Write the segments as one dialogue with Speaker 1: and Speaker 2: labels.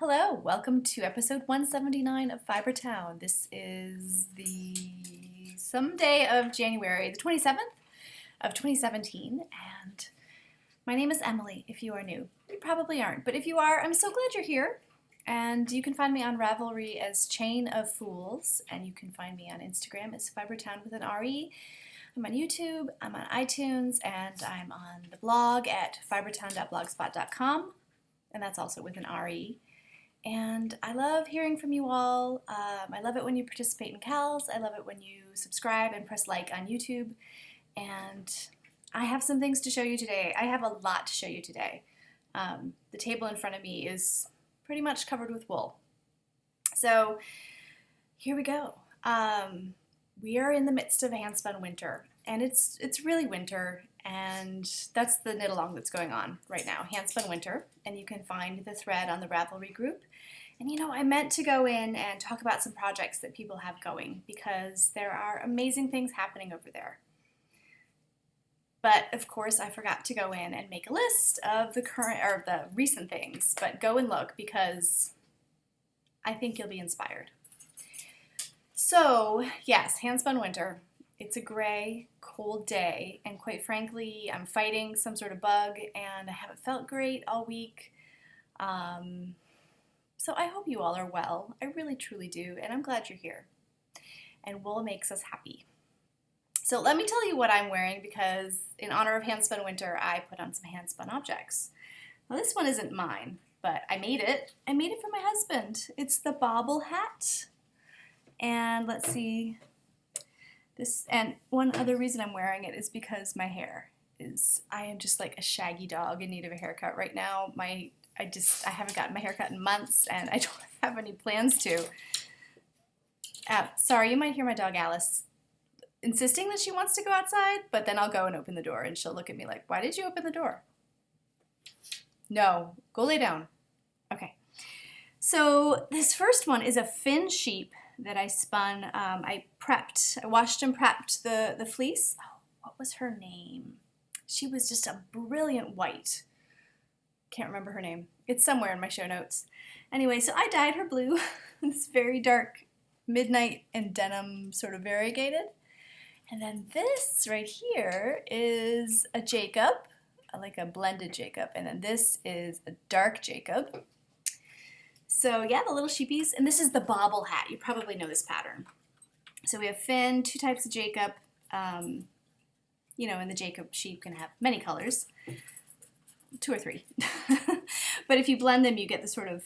Speaker 1: Hello, welcome to episode 179 of Fiber Town. This is some day of January, the 27th of 2017, and my name is Emily, if you are new. You probably aren't, but if you are, I'm so glad you're here. And you can find me on Ravelry as Chain of Fools, and you can find me on Instagram as Fibertown with an R-E. I'm on YouTube, I'm on iTunes, and I'm on the blog at fibertown.blogspot.com, and that's also with an R-E. And I love hearing from you all. I love it when you participate in CALs. I love it when you subscribe and press like on YouTube. And I have some things to show you today. I have a lot to show you today. The table in front of me is pretty much covered with wool. So here we go. We are in the midst of handspun winter, and it's really winter, and that's the knit along that's going on right now, handspun winter, and you can find the thread on the Ravelry group. And you know, I meant to go in and talk about some projects that people have going because there are amazing things happening over there. But of course, I forgot to go in and make a list of the current or the recent things, but go and look because I think you'll be inspired. So, yes, handspun winter. It's a gray, cold day, and quite frankly, I'm fighting some sort of bug, and I haven't felt great all week. So I hope you all are well. I really, truly do, and I'm glad you're here. And wool makes us happy. So let me tell you what I'm wearing because in honor of handspun winter, I put on some handspun objects. Now this one isn't mine, but I made it. I made it for my husband. It's the bobble hat. And let's see, and one other reason I'm wearing it is because my hair I am just like a shaggy dog in need of a haircut right now. I haven't gotten my hair cut in months, and I don't have any plans to. Sorry, you might hear my dog Alice insisting that she wants to go outside, but then I'll go and open the door, and she'll look at me like, why did you open the door? No, go lay down. Okay. So this first one is a Finn sheep that I spun. I washed and prepped the fleece. Oh, what was her name? She was just a brilliant white. Can't remember her name. It's somewhere in my show notes. Anyway, so I dyed her blue. It's very dark, midnight and denim sort of variegated. And then this right here is a Jacob, like a blended Jacob. And then this is a dark Jacob. So yeah, the little sheepies. And this is the bobble hat. You probably know this pattern. So we have Finn, two types of Jacob. And the Jacob sheep can have many colors. 2 or 3. But if you blend them, you get the sort of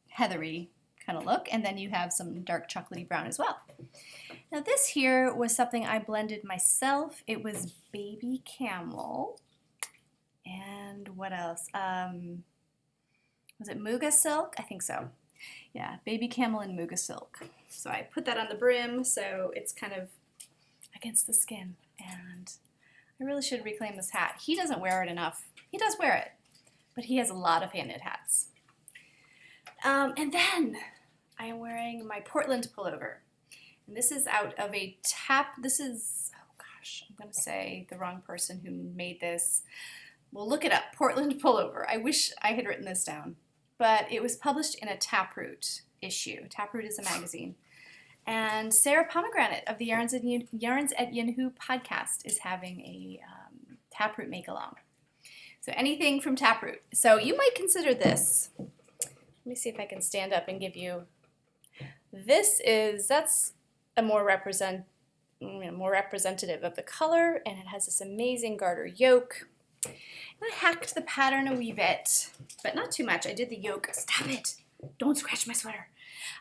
Speaker 1: heathery kind of look, and then you have some dark chocolatey brown as well. Now this here was something I blended myself. It was baby camel, and what else? Was it Muga silk? I think so. Yeah, baby camel and Muga silk. So I put that on the brim so it's kind of against the skin, and I really should reclaim this hat. He doesn't wear it enough. He does wear it, but he has a lot of hand-knit hats. And then I am wearing my Portland pullover. And this is out of a this is, oh gosh, I'm going to say the wrong person who made this. Well, look it up, Portland pullover. I wish I had written this down. But it was published in a Taproot issue. Taproot is a magazine. And Sarah Pomegranate of the Yarns at Yinhu podcast is having a Taproot make-along. So anything from Taproot. So you might consider this. Let me see if I can stand up and give you. That's a more representative of the color, and it has this amazing garter yoke. I hacked the pattern a wee bit, but not too much. I did the yoke. Stop it! Don't scratch my sweater.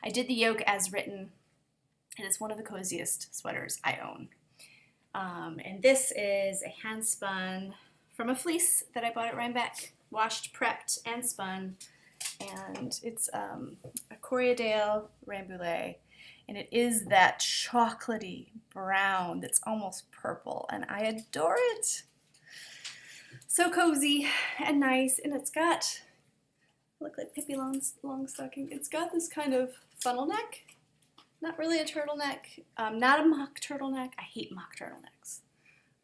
Speaker 1: I did the yoke as written, and it's one of the coziest sweaters I own. And this is a hand spun from a fleece that I bought at Rhinebeck, washed, prepped, and spun. And it's a Corriedale Rambouillet, and it is that chocolatey brown that's almost purple, and I adore it. So cozy and nice, and it's got, look like Pippi Longstocking. It's got this kind of funnel neck, not really a turtleneck, not a mock turtleneck. I hate mock turtlenecks.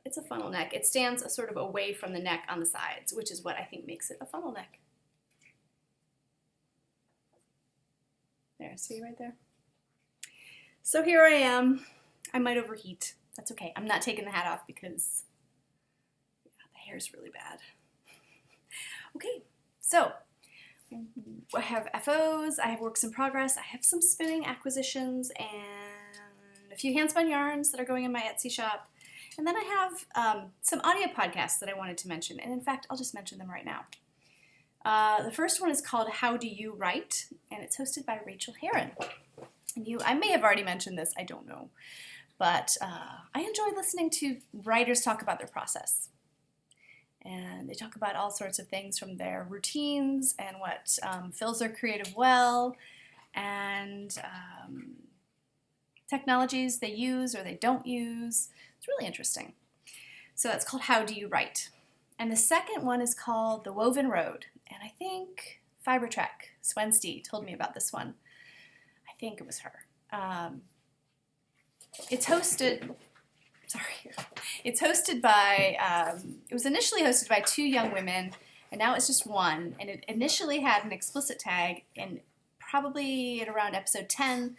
Speaker 1: It's a funnel neck. It stands sort of away from the neck on the sides, which is what I think makes it a funnel neck. There, see right there? So here I am. I might overheat. That's okay. I'm not taking the hat off because the hair's really bad. Okay, so I have FOs, I have works in progress, I have some spinning acquisitions, and a few handspun yarns that are going in my Etsy shop. And then I have some audio podcasts that I wanted to mention, and in fact, I'll just mention them right now. The first one is called How Do You Write, and it's hosted by Rachel Herron. And I may have already mentioned this, I don't know, but I enjoy listening to writers talk about their process. And they talk about all sorts of things from their routines and what fills their creative well, and technologies they use or they don't use. It's really interesting. So that's called How Do You Write? And the second one is called The Woven Road. And I think Fibertrek Swenstee told me about this one. I think it was her. It's hosted by, it was initially hosted by 2 young women, and now it's just one. And it initially had an explicit tag, and probably at around episode 10,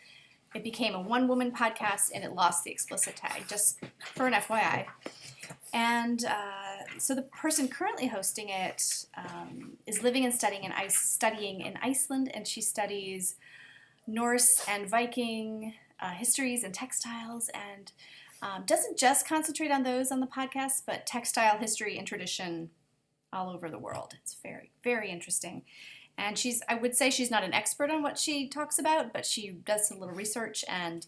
Speaker 1: it became a one-woman podcast, and it lost the explicit tag, just for an FYI. And so the person currently hosting it is living and studying in Iceland, and she studies Norse and Viking histories and textiles, and doesn't just concentrate on those on the podcast, but textile history and tradition all over the world. It's very, very interesting. And I would say she's not an expert on what she talks about, but she does a little research and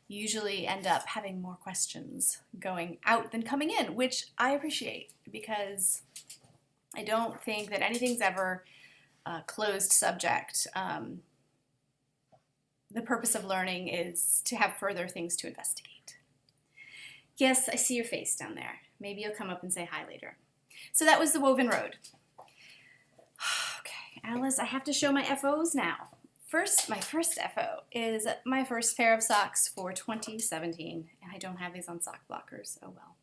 Speaker 1: usually end up having more questions going out than coming in, which I appreciate because I don't think that anything's ever a closed subject. The purpose of learning is to have further things to investigate. Yes, I see your face down there. Maybe you'll come up and say hi later. So that was The Woven Road. Okay, Alice, I have to show my FOs now. My first FO is my first pair of socks for 2017, and I don't have these on sock blockers. Oh well.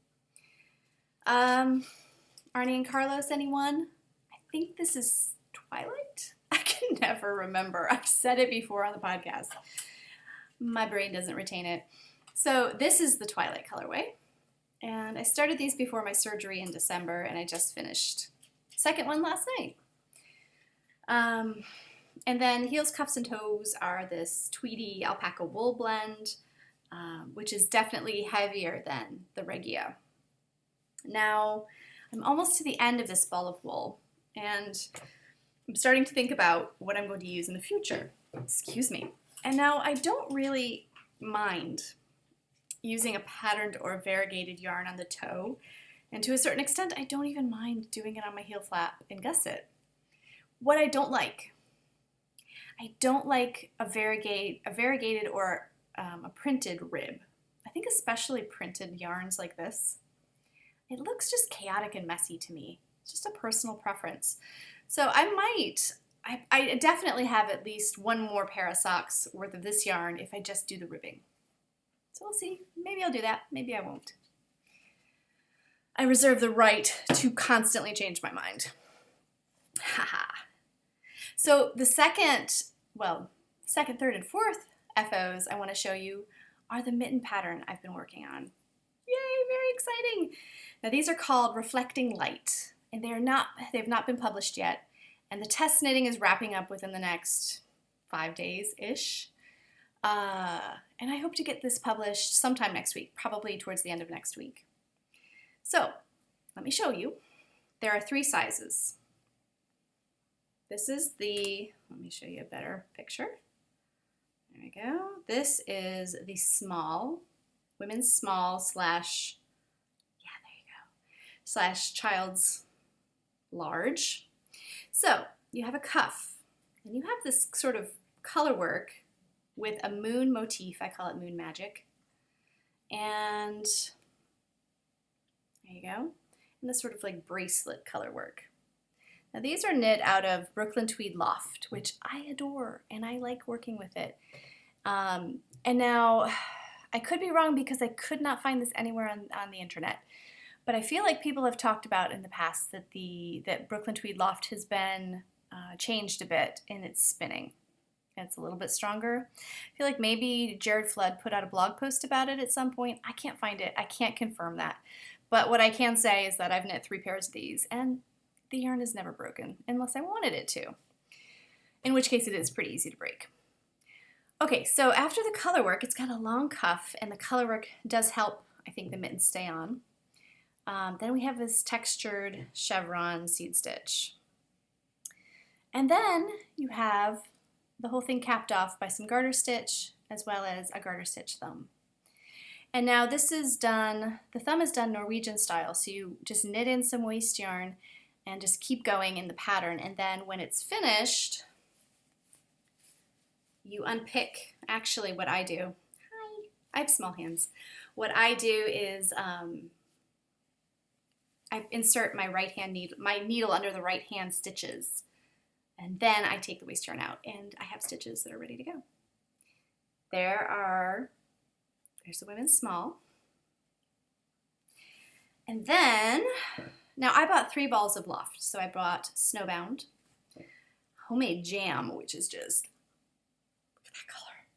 Speaker 1: Arnie and Carlos, anyone? I think this is Twilight? I can never remember. I've said it before on the podcast. My brain doesn't retain it. So this is the Twilight colorway, and I started these before my surgery in December, and I just finished the second one last night. And then heels, cuffs, and toes are this tweedy alpaca wool blend, which is definitely heavier than the Regia. Now, I'm almost to the end of this ball of wool, and I'm starting to think about what I'm going to use in the future. Excuse me. And now I don't really mind using a patterned or variegated yarn on the toe, and to a certain extent, I don't even mind doing it on my heel flap in gusset. What I don't like a variegated or a printed rib. I think especially printed yarns like this. It looks just chaotic and messy to me. It's just a personal preference. So I definitely have at least one more pair of socks worth of this yarn if I just do the ribbing. So we'll see. Maybe I'll do that. Maybe I won't. I reserve the right to constantly change my mind. Haha. So the second, third, and fourth FOs I want to show you are the mitten pattern I've been working on. Yay, very exciting. Now these are called Reflecting Light, and they've not been published yet, and the test knitting is wrapping up within the next 5 days-ish. And I hope to get this published sometime next week, probably towards the end of next week. So, let me show you. There are 3 sizes. This is let me show you a better picture. There we go. This is the small, women's small / child's large. So you have a cuff, and you have this sort of color work with a moon motif. I call it Moon Magic. And there you go. And this sort of like bracelet color work. Now these are knit out of Brooklyn Tweed Loft, which I adore, and I like working with it. And now, I could be wrong because I could not find this anywhere on the internet, but I feel like people have talked about in the past that Brooklyn Tweed Loft has been changed a bit in its spinning. It's a little bit stronger. I feel like maybe Jared Flood put out a blog post about it at some point. I can't find it. I can't confirm that. But what I can say is that I've knit 3 pairs of these, and the yarn is never broken unless I wanted it to, in which case it is pretty easy to break. Okay, so after the color work, it's got a long cuff, and the color work does help, I think, the mittens stay on. Then we have this textured chevron seed stitch. And then you have the whole thing capped off by some garter stitch as well as a garter stitch thumb. And now this is done, the thumb is done Norwegian style, so you just knit in some waste yarn and just keep going in the pattern, and then when it's finished, you unpick. Actually, what I do, hi, I have small hands. What I do is I insert my right hand needle, my needle under the right hand stitches, and then I take the waste yarn out, and I have stitches that are ready to go. There's the women's small. And then, now I bought 3 balls of Loft. So I bought Snowbound, Homemade Jam, which is just, look at that color.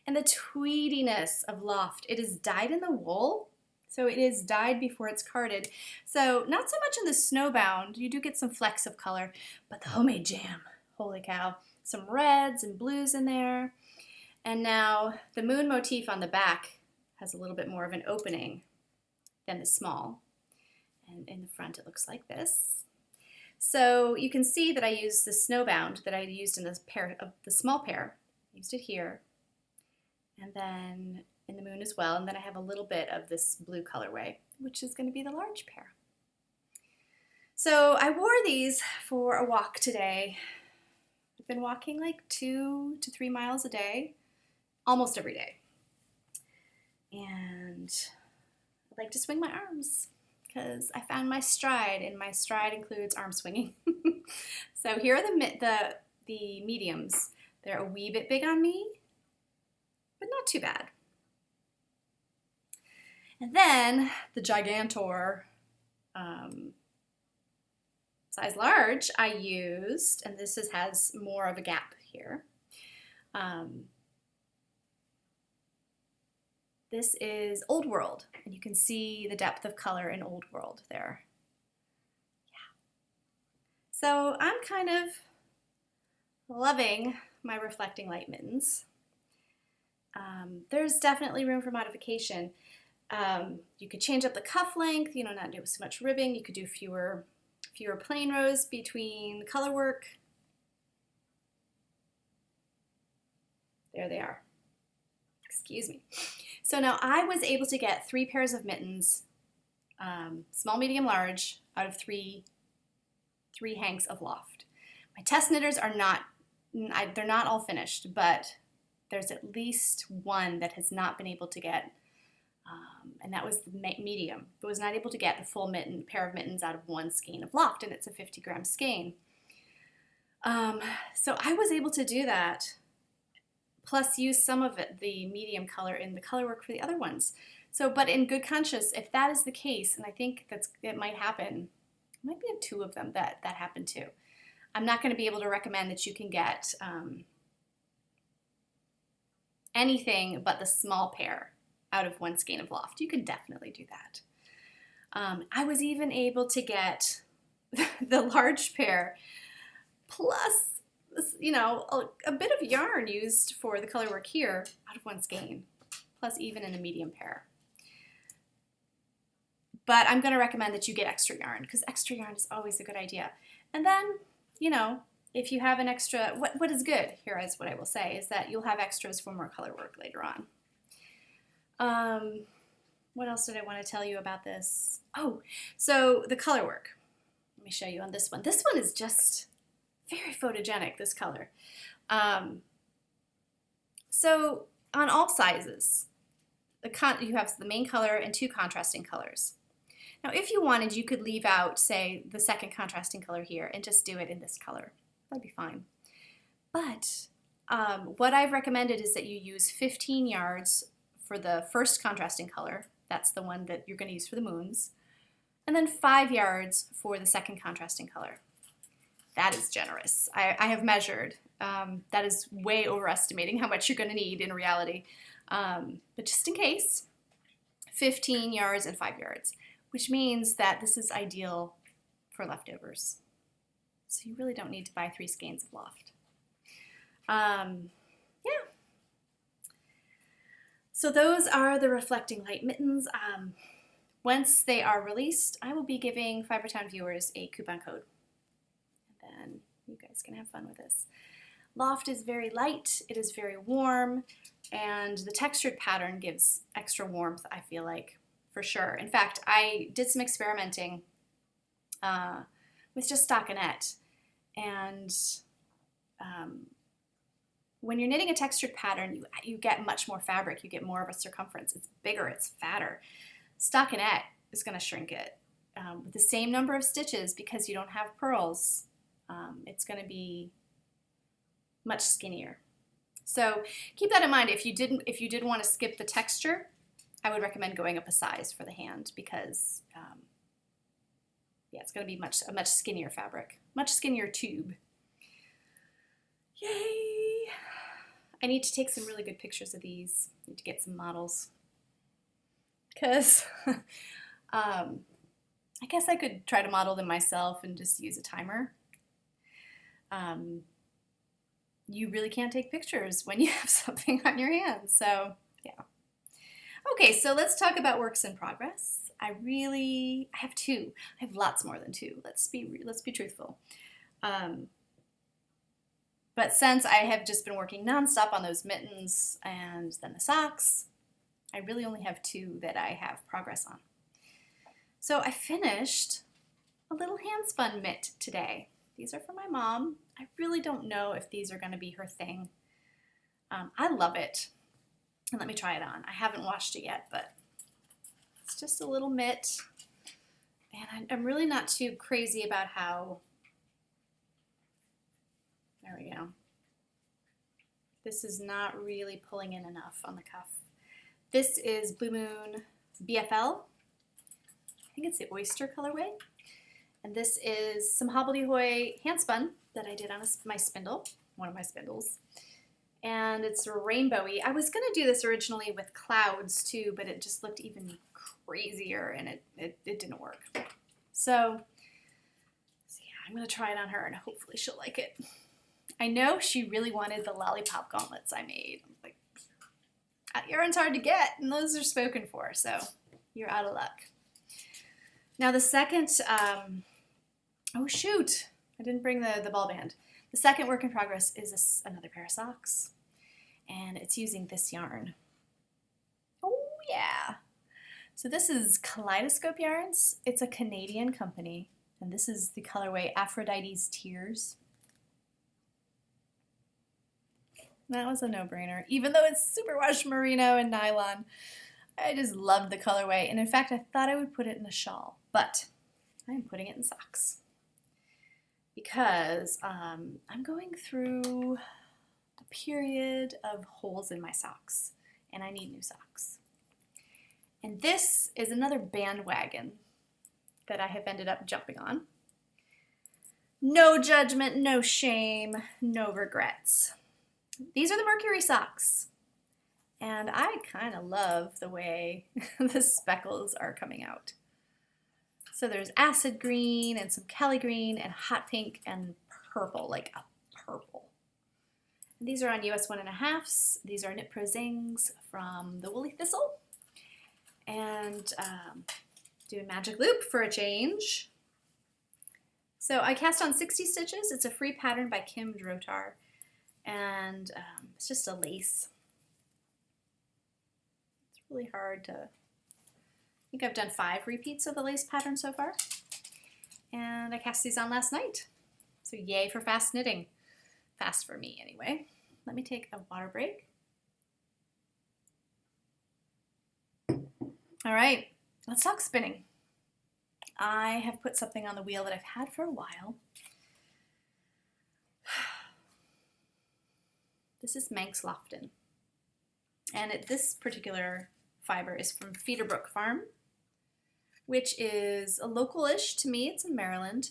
Speaker 1: And the tweediness of Loft. It is dyed in the wool. So it is dyed before it's carded. So not so much in the Snowbound, you do get some flecks of color, but the Homemade Jam, holy cow. Some reds and blues in there. And now the moon motif on the back has a little bit more of an opening than the small. And in the front it looks like this. So you can see that I used the Snowbound that I used in this pair of the small pair. I used it here. And then in the moon as well, and then I have a little bit of this blue colorway, which is going to be the large pair. So I wore these for a walk today. I've been walking like 2 to 3 miles a day, almost every day. And I like to swing my arms because I found my stride, and my stride includes arm swinging. So here are the mediums. They're a wee bit big on me, but not too bad. And then the Gigantor size large I used, and this has more of a gap here. This is Old World, and you can see the depth of color in Old World there. Yeah. So I'm kind of loving my reflecting light mittens. There's definitely room for modification. You could change up the cuff length, not do so much ribbing. You could do fewer plain rows between color work. There they are. Excuse me. So now I was able to get 3 pairs of mittens, small, medium, large, out of three hanks of Loft. My test knitters are they're not all finished, but there's at least one that has not been able to get, and that was the medium. It was not able to get the full pair of mittens out of 1 skein of Loft, and it's a 50-gram skein. So I was able to do that, plus use some of the medium color in the color work for the other ones. So, but in good conscience, if that is the case, and I think it might happen, it might be 2 of them that happened too. I'm not going to be able to recommend that you can get anything but the small pair out of 1 skein of Loft. You can definitely do that. I was even able to get the large pair plus, a bit of yarn used for the color work here out of 1 skein, plus even in a medium pair. But I'm going to recommend that you get extra yarn, because extra yarn is always a good idea. And then, if you have an extra, what is good here is what I will say, is that you'll have extras for more color work later on. What else did I want to tell you about this? Oh, so the color work. Let me show you on this one. This one is just very photogenic, this color. So on all sizes, you have the main color and 2 contrasting colors. Now if you wanted, you could leave out, say, the second contrasting color here and just do it in this color. That'd be fine. But what I've recommended is that you use 15 yards for the first contrasting color. That's the one that you're going to use for the moons. And then 5 yards for the second contrasting color. that is generous. I have measured. That is way overestimating how much you're going to need in reality. But just in case, 15 yards and 5 yards, which means that this is ideal for leftovers. So you really don't need to buy 3 skeins of loft. Yeah. So those are the reflecting light mittens. Once they are released, I will be giving Fibertown viewers a coupon code. And then you guys can have fun with this. Loft is very light, it is very warm, and the textured pattern gives extra warmth, I feel like, for sure. In fact, I did some experimenting with just stockinette, and when you're knitting a textured pattern, you get much more fabric, you get more of a circumference. It's bigger, it's fatter. Stockinette is going to shrink it with the same number of stitches because you don't have purls. It's going to be much skinnier. So keep that in mind. If you did want to skip the texture, I would recommend going up a size for the hand because yeah, it's going to be a much skinnier fabric, much skinnier tube. Yay! I need to take some really good pictures of these. I need to get some models because I guess I could try to model them myself and just use a timer. You really can't take pictures when you have something on your hands, so yeah. Okay, so let's talk about works in progress. I have 2. I have lots more than 2. Let's be truthful. But since I have just been working nonstop on those mittens and then the socks, I really only have 2 that I have progress on. So I finished a little hand-spun mitt today. These are for my mom. I really don't know if these are going to be her thing. I love it. And let me try it on. I haven't washed it yet, but it's just a little mitt. And I'm really not too crazy about how... There we go. This is not really pulling in enough on the cuff. This is Blue Moon BFL. I think it's the Oyster colorway. And this is some hobbledehoy handspun that I did on my spindle, one of my spindles. And it's rainbowy. I was going to do this originally with clouds too, but it just looked even crazier and it didn't work. So yeah, I'm going to try it on her and hopefully she'll like it. I know she really wanted the lollipop gauntlets I made. I'm like, yarn's hard to get and those are spoken for, so you're out of luck. Now the second, oh shoot, I didn't bring the ball band. The second work in progress is another pair of socks, and it's using this yarn. Oh yeah. So this is Kaleidoscope Yarns. It's a Canadian company, and this is the colorway Aphrodite's Tears. That was a no-brainer. Even though it's superwash merino and nylon, I just loved the colorway, and in fact I thought I would put it in a shawl, but I'm putting it in socks because I'm going through a period of holes in my socks and I need new socks. And this is another bandwagon that I have ended up jumping on. No judgment, no shame, no regrets. These are the Mercury socks. And I kind of love the way the speckles are coming out. So there's acid green and some Kelly green and hot pink and purple, like a purple. And these are on US 1.5s. These are Knit Pro Zings from the Woolly Thistle. And do a magic loop for a change. So I cast on 60 stitches. It's a free pattern by Kim Drotar. And it's just a lace. It's really hard to... I think I've done 5 repeats of the lace pattern so far. And I cast these on last night. So yay for fast knitting. Fast for me anyway. Let me take a water break. All right, let's talk spinning. I have put something on the wheel that I've had for a while. This is Manx Lofton. And this particular fiber is from Feederbrook Farm, which is a local-ish to me. It's in Maryland.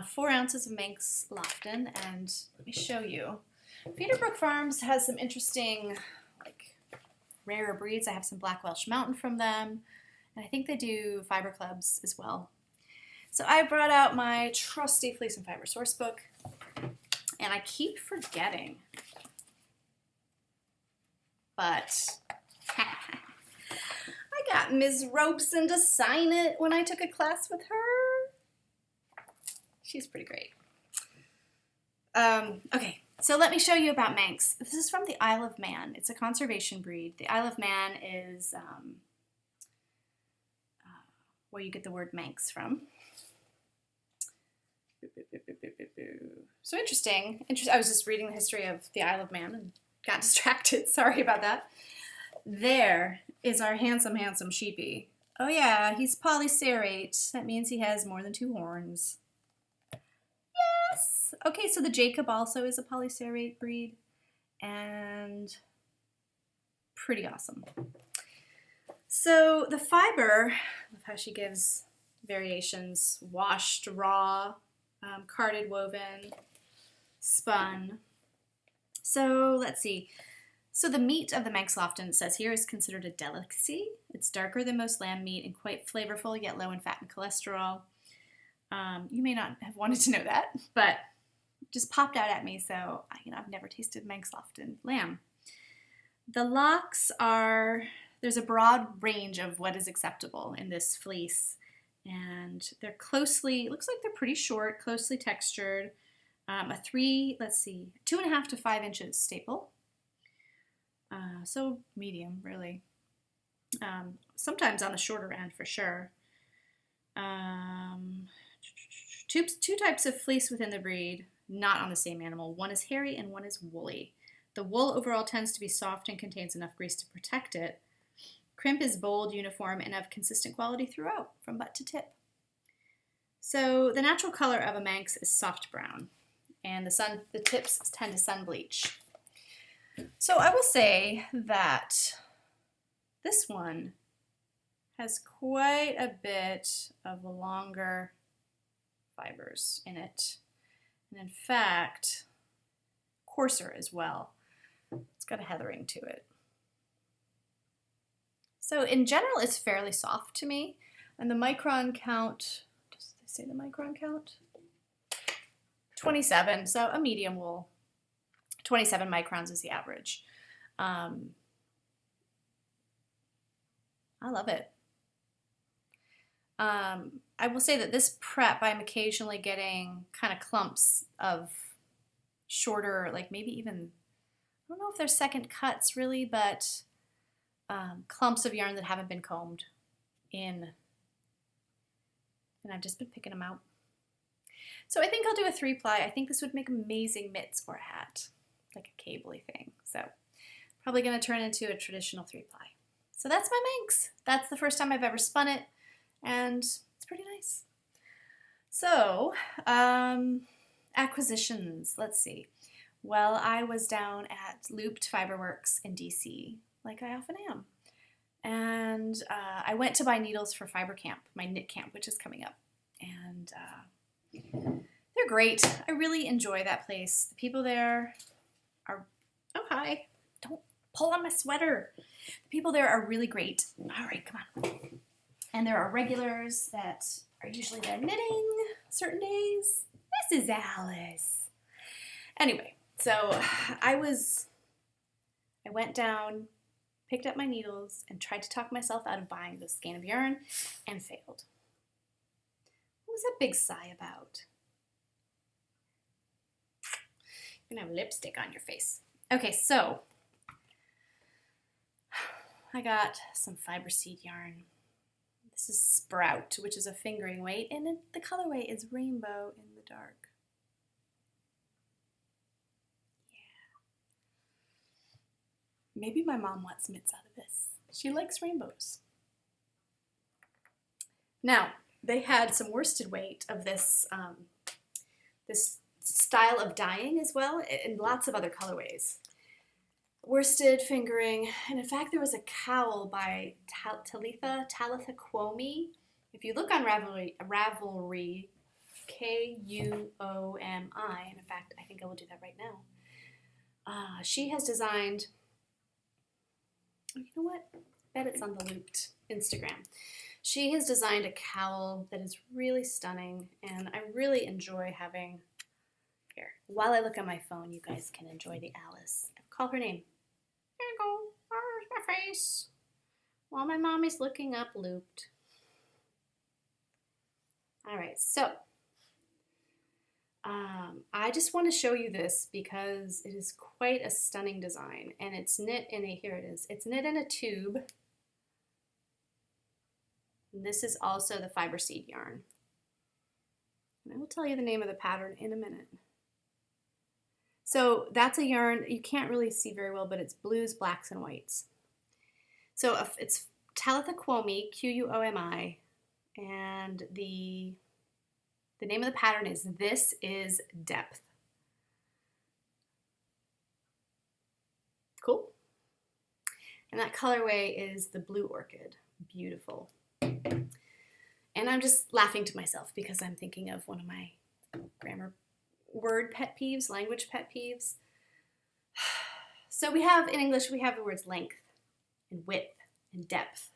Speaker 1: 4 ounces of Manx Lofton, and let me show you. Peterbrook Farms has some interesting, like, rarer breeds. I have some Black Welsh Mountain from them, and I think they do fiber clubs as well. So I brought out my trusty Fleece and Fiber source book, and I keep forgetting, but I got Ms. Robeson to sign it when I took a class with her. She's pretty great. Okay, so let me show you about Manx. This is from the Isle of Man. It's a conservation breed. The Isle of Man is where you get the word Manx from. So interesting. I was just reading the history of the Isle of Man and got distracted. Sorry about that. There is our handsome, handsome sheepy. Oh yeah, he's polycerate. That means he has more than 2 horns. Yes! Okay, so the Jacob also is a polycerate breed, and pretty awesome. So the fiber, I love how she gives variations: washed, raw, carded, woven, spun. So let's see. So the meat of the Manx Lofton, it says here, is considered a delicacy. It's darker than most lamb meat and quite flavorful, yet low in fat and cholesterol. You may not have wanted to know that, but it just popped out at me, so I've never tasted Manx Lofton lamb. The locks are, there's a broad range of what is acceptable in this fleece, and they're closely, it looks like they're pretty short, closely textured. A 2.5 to 5 inches staple. So medium, really. Sometimes on the shorter end for sure. Two types of fleece within the breed, not on the same animal. One is hairy and one is woolly. The wool overall tends to be soft and contains enough grease to protect it. Crimp is bold, uniform, and of consistent quality throughout, from butt to tip. So the natural color of a Manx is soft brown, and the tips tend to sun bleach. So I will say that this one has quite a bit of longer fibers in it, and in fact, coarser as well. It's got a heathering to it. So in general, it's fairly soft to me, and the micron count, does it say the micron count? 27, so a medium wool. 27 microns is the average. I love it. I will say that this prep, I'm occasionally getting kind of clumps of shorter, like maybe even, I don't know if they're second cuts really, but clumps of yarn that haven't been combed in. And I've just been picking them out. So I think I'll do a 3-ply. I think this would make amazing mitts or a hat, like a cable-y thing. So probably going to turn into a traditional 3-ply. So that's my Manx. That's the first time I've ever spun it, and it's pretty nice. So acquisitions, let's see. Well, I was down at Looped Fiberworks in DC, like I often am. And I went to buy needles for Fiber Camp, my knit camp, which is coming up. And they're great. I really enjoy that place. The people there are, oh hi, don't pull on my sweater. The people there are really great. All right, come on. And there are regulars that are usually there knitting certain days. This is Alice. Anyway, so I went down, picked up my needles, and tried to talk myself out of buying this skein of yarn, and failed. What was that big sigh about? You're gonna have lipstick on your face. Okay, so I got some fiber seed yarn. This is Sprout, which is a fingering weight, and the colorway is rainbow in the dark. Maybe my mom wants mitts out of this. She likes rainbows. Now, they had some worsted weight of this, this style of dyeing as well, and lots of other colorways. Worsted, fingering, and in fact there was a cowl by Talitha Cuomi. If you look on Ravelry, K-U-O-M-I. And in fact, I think I will do that right now. She has designed, you know what? I bet it's on the Looped Instagram. She has designed a cowl that is really stunning, and I really enjoy having, here, while I look at my phone, you guys can enjoy the Alice. Call her name. There you go. There's my face. While my mommy's looking up Looped. All right, so I just want to show you this because it is quite a stunning design, and it's knit in a, here it is, it's knit in a tube. And this is also the fiber seed yarn. And I will tell you the name of the pattern in a minute. So that's a yarn you can't really see very well, but it's blues, blacks, and whites. So it's Talitha Quomi, Q-U-O-M-I, and the name of the pattern is This Is Depth. Cool. And that colorway is the Blue Orchid. Beautiful. And I'm just laughing to myself because I'm thinking of one of my grammar word pet peeves, language pet peeves. So we have, in English, we have the words length and width and depth.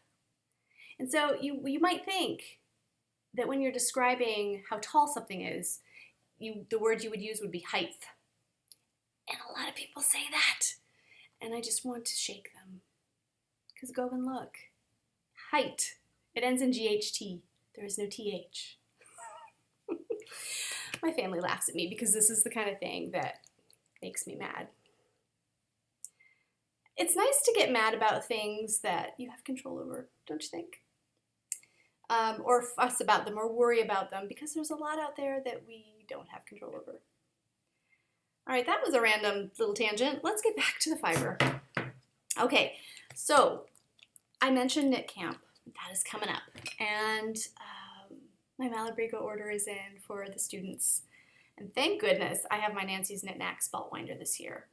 Speaker 1: And so you might think that when you're describing how tall something is, the word you would use would be height. And a lot of people say that. And I just want to shake them. Because go and look. Height. It ends in GHT. There is no TH. My family laughs at me because this is the kind of thing that makes me mad. It's nice to get mad about things that you have control over, don't you think? Or fuss about them or worry about them, because there's a lot out there that we don't have control over. All right, that was a random little tangent. Let's get back to the fiber. Okay, so I mentioned Knit Camp. That is coming up. And my Malabrigo order is in for the students. And thank goodness I have my Nancy's Knit Knacks ball winder this year,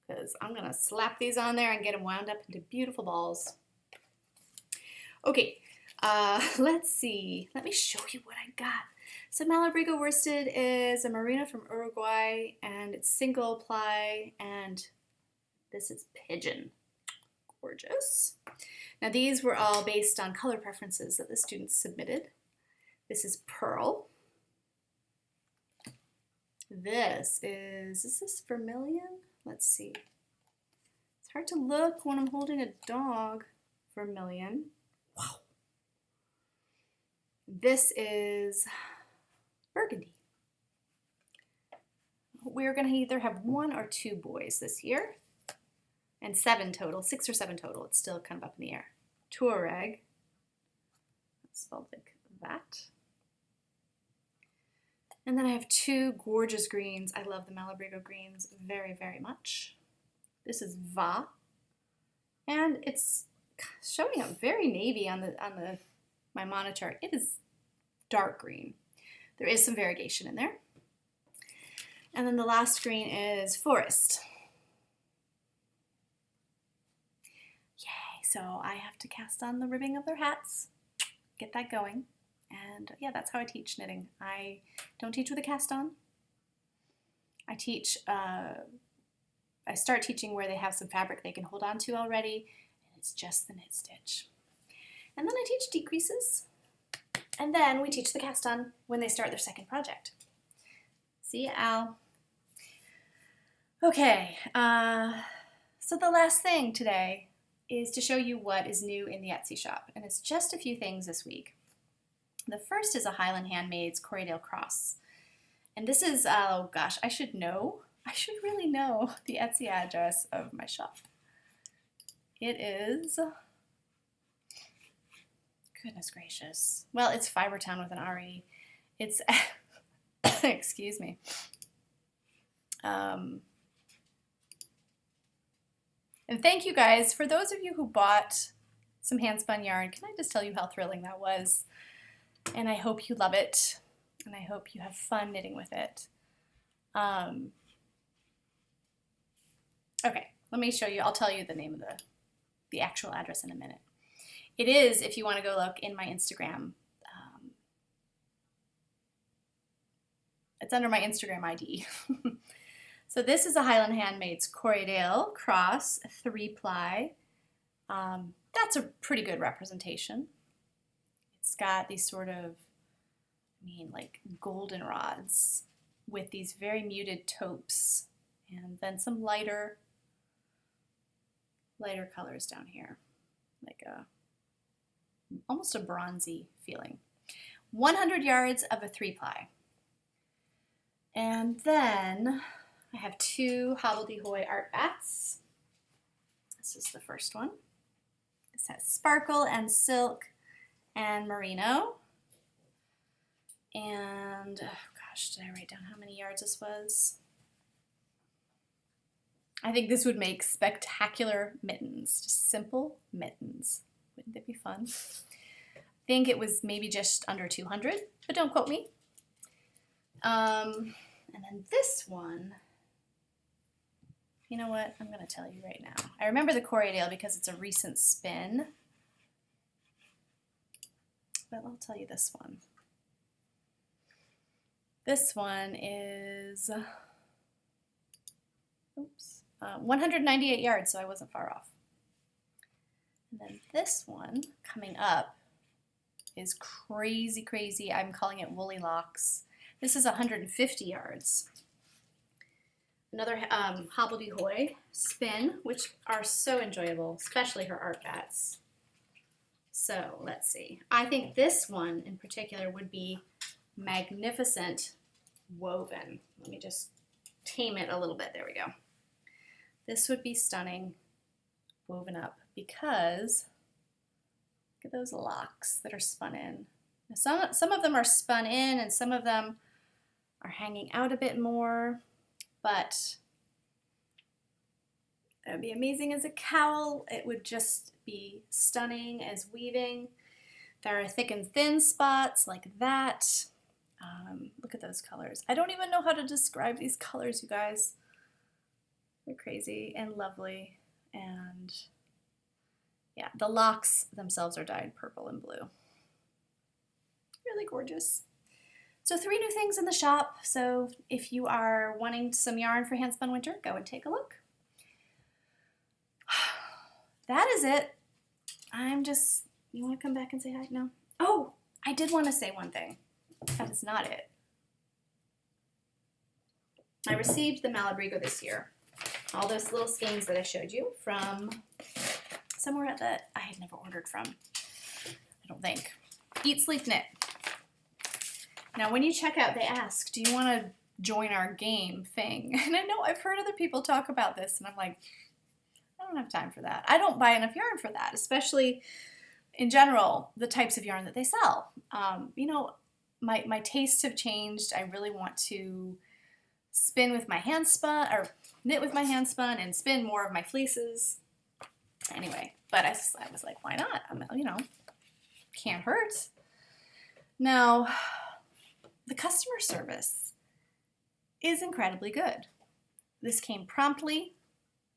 Speaker 1: because I'm going to slap these on there and get them wound up into beautiful balls. Okay, let's see. Let me show you what I got. So Malabrigo worsted is a merino from Uruguay, and it's single ply, and this is pigeon. Gorgeous. Now these were all based on color preferences that the students submitted. This is pearl. Is this vermilion? Let's see. It's hard to look when I'm holding a dog. Vermilion. Wow. This is burgundy. We're going to either have 1 or 2 boys this year. And 7 total, 6 or 7 total. It's still kind of up in the air. Tuareg. It's spelled like that. And then I have 2 gorgeous greens. I love the Malabrigo greens very, very much. This is Va. And it's showing up very navy on my monitor. It is dark green. There is some variegation in there. And then the last green is Forest. Yay, so I have to cast on the ribbing of their hats, get that going. And yeah, that's how I teach knitting. I don't teach with a cast on. I start teaching where they have some fabric they can hold on to already, and it's just the knit stitch. And then I teach decreases, and then we teach the cast on when they start their second project. See ya, Al. Okay, so the last thing today is to show you what is new in the Etsy shop, and it's just a few things this week. The first is a Highland Handmaids Corriedale Cross. And this is, oh gosh, I should really know the Etsy address of my shop. It is, goodness gracious. Well, it's Fibertown with an R-E. It's, excuse me. And thank you guys. For those of you who bought some handspun yarn, can I just tell you how thrilling that was? And I hope you love it, and I hope you have fun knitting with it. Okay, let me show you. I'll tell you the name of the actual address in a minute. It is, if you want to go look in my Instagram, It's under my Instagram ID. So this is a Highland Handmaid's Corriedale Cross 3-ply. That's a pretty good representation. It's got these sort of, like golden rods with these very muted taupes, and then some lighter colors down here, like almost a bronzy feeling. 100 yards of a 3-ply. And then I have 2 Hobbledehoy art bats. This is the first one. This has sparkle and silk and merino. And, oh gosh, did I write down how many yards this was? I think this would make spectacular mittens, just simple mittens. Wouldn't that be fun? I think it was maybe just under 200, but don't quote me. And then this one, you know what? I'm going to tell you right now. I remember the Corriedale because it's a recent spin, but I'll tell you this one. This one is, 198 yards, so I wasn't far off. And then this one coming up is crazy, crazy. I'm calling it Woolly Locks. This is 150 yards. Another Hobbledehoy spin, which are so enjoyable, especially her art bats. So let's see. I think this one in particular would be magnificent woven. Let me just tame it a little bit. There we go. This would be stunning woven up because look at those locks that are spun in. Now some of them are spun in and some of them are hanging out a bit more, but it would be amazing as a cowl. It would just be stunning as weaving. There are thick and thin spots like that. Look at those colors. I don't even know how to describe these colors, you guys. They're crazy and lovely. And yeah, the locks themselves are dyed purple and blue. Really gorgeous. So 3 new things in the shop. So if you are wanting some yarn for Handspun Winter, go and take a look. That is it. You want to come back and say hi? No? Oh, I did want to say one thing. That is not it. I received the Malabrigo this year. All those little skeins that I showed you from somewhere that I had never ordered from. I don't think. Eat, Sleep, Knit. Now when you check out, they ask, do you want to join our game thing? And I know I've heard other people talk about this, and I'm like, I don't have time for that. I don't buy enough yarn for that, especially in general, the types of yarn that they sell. My tastes have changed. I really want to spin with my hand spun, or knit with my hand spun, and spin more of my fleeces. Anyway, but I was like, why not? Can't hurt. Now, the customer service is incredibly good. This came promptly.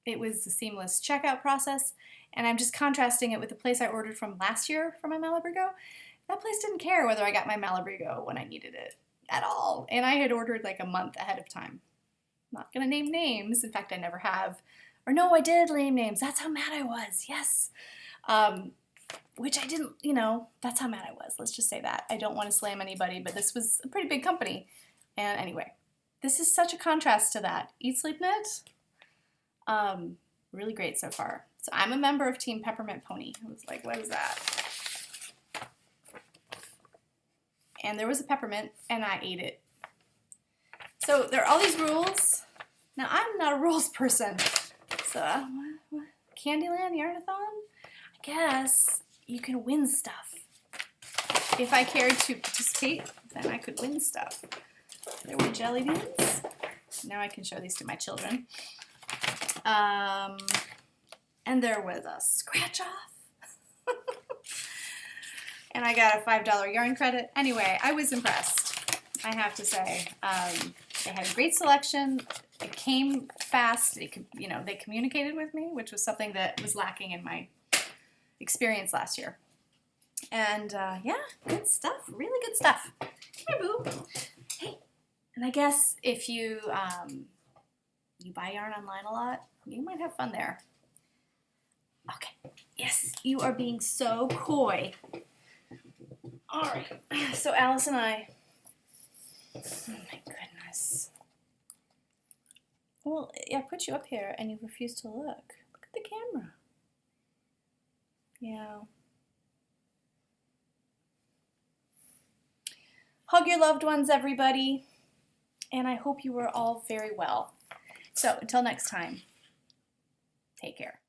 Speaker 1: It was a seamless checkout process, and I'm just contrasting it with the place I ordered from last year for my Malabrigo. That place didn't care whether I got my Malabrigo when I needed it at all, and I had ordered like a month ahead of time. I'm not going to name names. In fact, I never have. Or no, I did name names. That's how mad I was. Yes. Which I didn't, that's how mad I was. Let's just say that. I don't want to slam anybody, but this was a pretty big company. And anyway, this is such a contrast to that. Eat, Sleep, Knit. Really great so far. So I'm a member of Team Peppermint Pony. I was like, what is that? And there was a peppermint, and I ate it. So there are all these rules. Now, I'm not a rules person. So, Candyland, Yarnathon? I guess you can win stuff. If I cared to participate, then I could win stuff. There were jelly beans. Now I can show these to my children. And there was a scratch off. And I got a $5 yarn credit. Anyway, I was impressed, I have to say. They had a great selection. It came fast. They communicated with me, which was something that was lacking in my experience last year. And yeah, good stuff. Really good stuff. Come here, boo. Hey. And I guess if you you buy yarn online a lot, you might have fun there. Okay, yes, you are being so coy. All right, so Alice and I, oh my goodness. Well, I put you up here and you refuse to look. Look at the camera. Yeah. Hug your loved ones, everybody. And I hope you are all very well. So until next time, take care.